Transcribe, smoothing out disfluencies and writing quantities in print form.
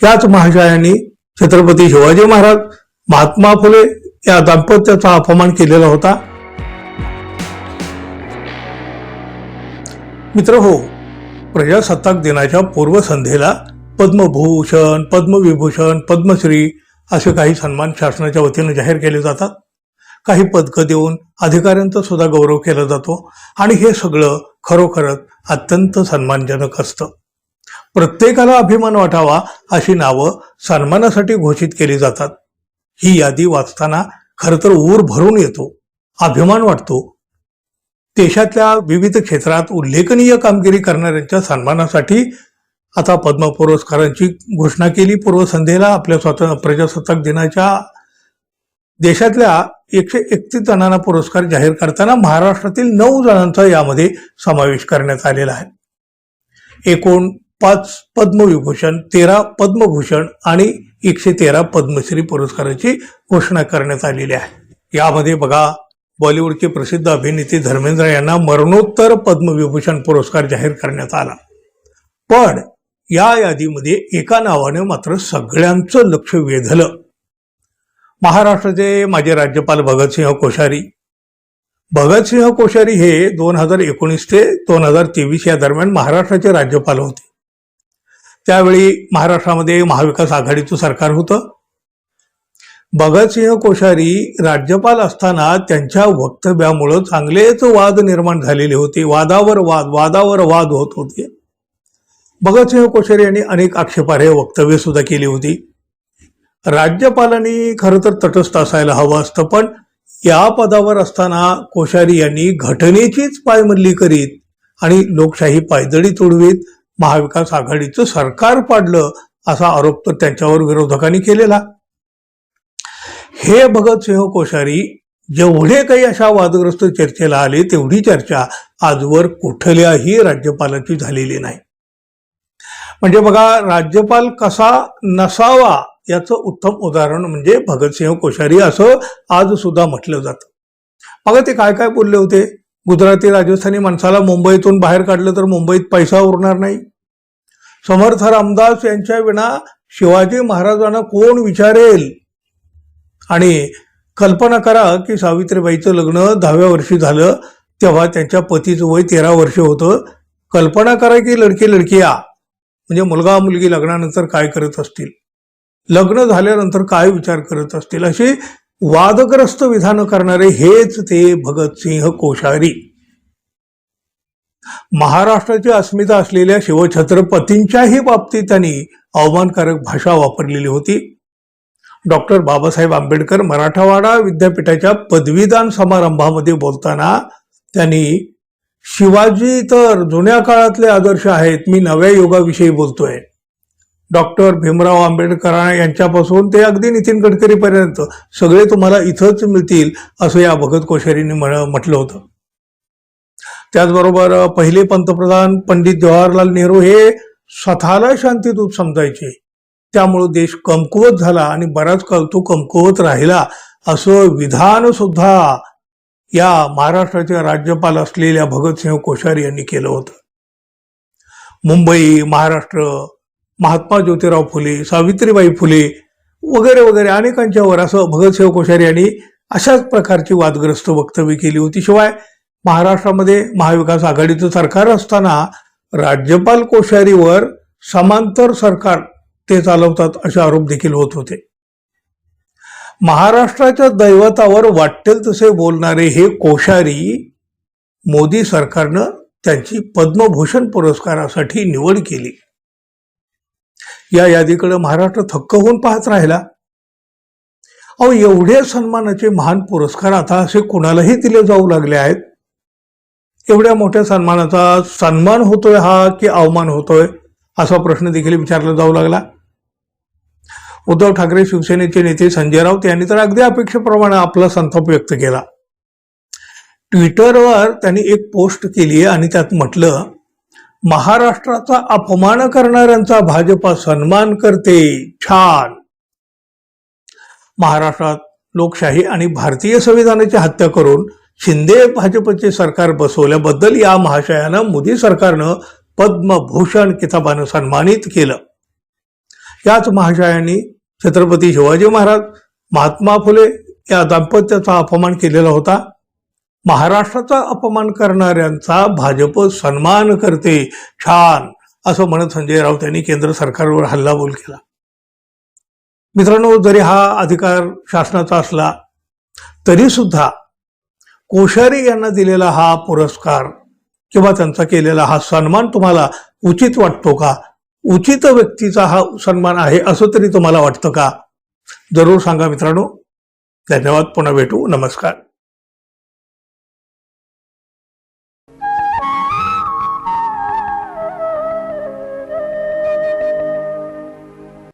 याच महाशयांनी छत्रपती शिवाजी महाराज महात्मा फुले या दाम्पत्याचा अपमान केलेला होता. मित्र हो, प्रजासत्ताक दिनाच्या पूर्वसंध्येला पद्मभूषण, पद्मविभूषण, पद्मश्री असे काही सन्मान शासनाच्या वतीने जाहीर केले जातात. काही पदकं देऊन अधिकाऱ्यांचा सुद्धा गौरव केला जातो आणि हे सगळं खरोखरच अत्यंत सन्मानजनक असतं. प्रत्येकाला अभिमान वाटावा अशी नावं सन्मानासाठी घोषित केली जातात. ही यादी वाचताना खरं तर ऊर भरून येतो, अभिमान वाटतो. देशातल्या विविध क्षेत्रात उल्लेखनीय कामगिरी करणाऱ्यांच्या सन्मानासाठी आता पद्म पुरस्कारांची घोषणा केली. पूर्वसंध्येला आपल्या प्रजासत्ताक दिनाच्या देशातल्या 131 जणांना पुरस्कार जाहीर करताना महाराष्ट्रातील 9 जणांचा यामध्ये समावेश करण्यात आलेला आहे. एकूण 5 पद्मविभूषण, 13 पद्मभूषण आणि 113 पद्मश्री पुरस्काराची घोषणा करण्यात आलेली आहे. यामध्ये बघा, बॉलिवूडचे प्रसिद्ध अभिनेते धर्मेंद्र यांना मरणोत्तर पद्मविभूषण पुरस्कार जाहीर करण्यात आला. पण या यादीमध्ये एका नावाने मात्र सगळ्यांचं लक्ष वेधलं. महाराष्ट्राचे माजी राज्यपाल भगतसिंह कोश्यारी. भगतसिंह कोश्यारी हे 2019 ते 2023 या दरम्यान महाराष्ट्राचे राज्यपाल होते. त्यावेळी महाराष्ट्रामध्ये महाविकास आघाडीचं सरकार होतं. भगतसिंह कोश्यारी राज्यपाल असताना त्यांच्या वक्तव्यामुळं चांगलेच वाद निर्माण झालेले होते. वादावर वाद होत होते. भगतसिंह कोश्यारी यांनी अनेक आक्षेपार्ह वक्तव्य सुद्धा केली होती. राज्यपालांनी खरं तर तटस्थ असायला हवं असतं, पण या पदावर असताना कोश्यारी यांनी घटनेचीच पायमल्ली करीत आणि लोकशाही पायदळी तोडवीत महाविकास आघाडीचं सरकार पाडलं असा आरोप तर त्यांच्यावर विरोधकांनी केलेला. हे भगतसिंह कोश्यारी जेवढे काही अशा वादग्रस्त चर्चेला आले तेवढी चर्चा आजवर कुठल्याही राज्यपालाची झालेली नाही. म्हणजे बघा, राज्यपाल कसा नसावा याचं उत्तम उदाहरण म्हणजे भगतसिंह कोश्यारी असं आज सुद्धा म्हटलं जातं. बघा, ते काय काय बोलले होते. गुजराती राजस्थानी माणसाला मुंबईतून बाहेर काढलं तर मुंबईत पैसा उरणार नाही. समर्थ रामदास यांच्या विना शिवाजी महाराजांना कोण विचारेल. आणि कल्पना करा की सावित्रीबाईचं लग्न 10व्या वर्षी झालं तेव्हा त्यांच्या पतीचं वय 13 वर्ष होतं. कल्पना करा की लडकी म्हणजे मुलगा मुलगी लग्नानंतर काय करत असतील, लग्न झाल्यानंतर काय विचार करत असतील. अशी वादग्रस्त विधानं करणारे हेच ते भगतसिंह कोश्यारी. महाराष्ट्राची अस्मिता असलेल्या शिवछत्रपतींच्याही बाबतीत त्यांनी अवमानकारक भाषा वापरलेली होती. डॉक्टर बाबासाहेब आंबेडकर मराठवाडा विद्यापीठाच्या पदवीदान समारंभामध्ये बोलताना त्यांनी शिवाजी तर जुन्या काळातले आदर्श आहेत, मी नव्या युगाविषयी बोलतोय. डॉक्टर भीमराव आंबेडकर यांच्यापासून ते अगदी नितीन गडकरीपर्यंत सगळे तुम्हाला इथंच मिळतील असं या भगत कोश्यारींनी म्हटलं होतं. त्याचबरोबर पहिले पंतप्रधान पंडित जवाहरलाल नेहरू हे स्वतःला शांतीदूत समजायचे. त्यामुळं देश कमकुवत झाला आणि बराच काळ तो कमकुवत राहिला असं विधान सुद्धा या महाराष्ट्राचे राज्यपाल असलेल्या भगतसिंह कोश्यारी यांनी केलं होतं. मुंबई, महाराष्ट्र, महात्मा ज्योतिराव फुले, सावित्रीबाई फुले वगैरे वगैरे अनेकांच्यावर असं भगतसिंह कोश्यारी यांनी अशाच प्रकारची वादग्रस्त वक्तव्य केली होती. शिवाय महाराष्ट्रामध्ये महाविकास आघाडीचं सरकार असताना राज्यपाल कोश्यारीवर समांतर सरकार ते चालवतात असे आरोप देखील होत होते. महाराष्ट्राच्या दैवतावर वाटेल तसे बोलणारे हे कोश्यारी मोदी सरकारनं त्यांची पद्मभूषण पुरस्कारासाठी निवड केली. या यादीकडे महाराष्ट्र थक्क होऊन पाहत राहिला. अहो, एवढे सन्मानाचे महान पुरस्कार आता असे कुणालाही दिले जाऊ लागले आहेत. एवढ्या मोठ्या सन्मानाचा सन्मान होतोय हा की अवमान होतोय असा प्रश्न देखील विचारला जाऊ लागला. उद्धव ठाकरे शिवसेनेचे नेते संजय राऊत यांनी तर अगदी अपेक्षेप्रमाणे आपला संताप व्यक्त केला. ट्विटरवर त्यांनी एक पोस्ट केली आणि त्यात म्हटलं, महाराष्ट्राचा अपमान करणाऱ्यांचा भाजपा सन्मान करते, छान. महाराष्ट्रात लोकशाही आणि भारतीय संविधानाची हत्या करून शिंदे भाजपचे सरकार बसवल्याबद्दल या महाशयानं मोदी सरकारनं पद्मभूषण किताबानं सन्मानित केलं. याच महाशयांनी छत्रपती शिवाजी महाराज, महात्मा फुले या दाम्पत्याचा अपमान केलेला होता. महाराष्ट्राचा अपमान करणाऱ्यांचा भाजप सन्मान करते, छान असं म्हणत संजय राऊत यांनी केंद्र सरकारवर हल्लाबोल केला. मित्रांनो, जरी हा अधिकार शासनाचा असला तरी सुद्धा कोश्यारी यांना दिलेला हा पुरस्कार किंवा त्यांचा केलेला हा सन्मान तुम्हाला उचित वाटतो का? उचित व्यक्तीचा हा सन्मान आहे असं तरी तुम्हाला वाटतं का? जरूर सांगा मित्रांनो. धन्यवाद. पुन्हा भेटू. नमस्कार.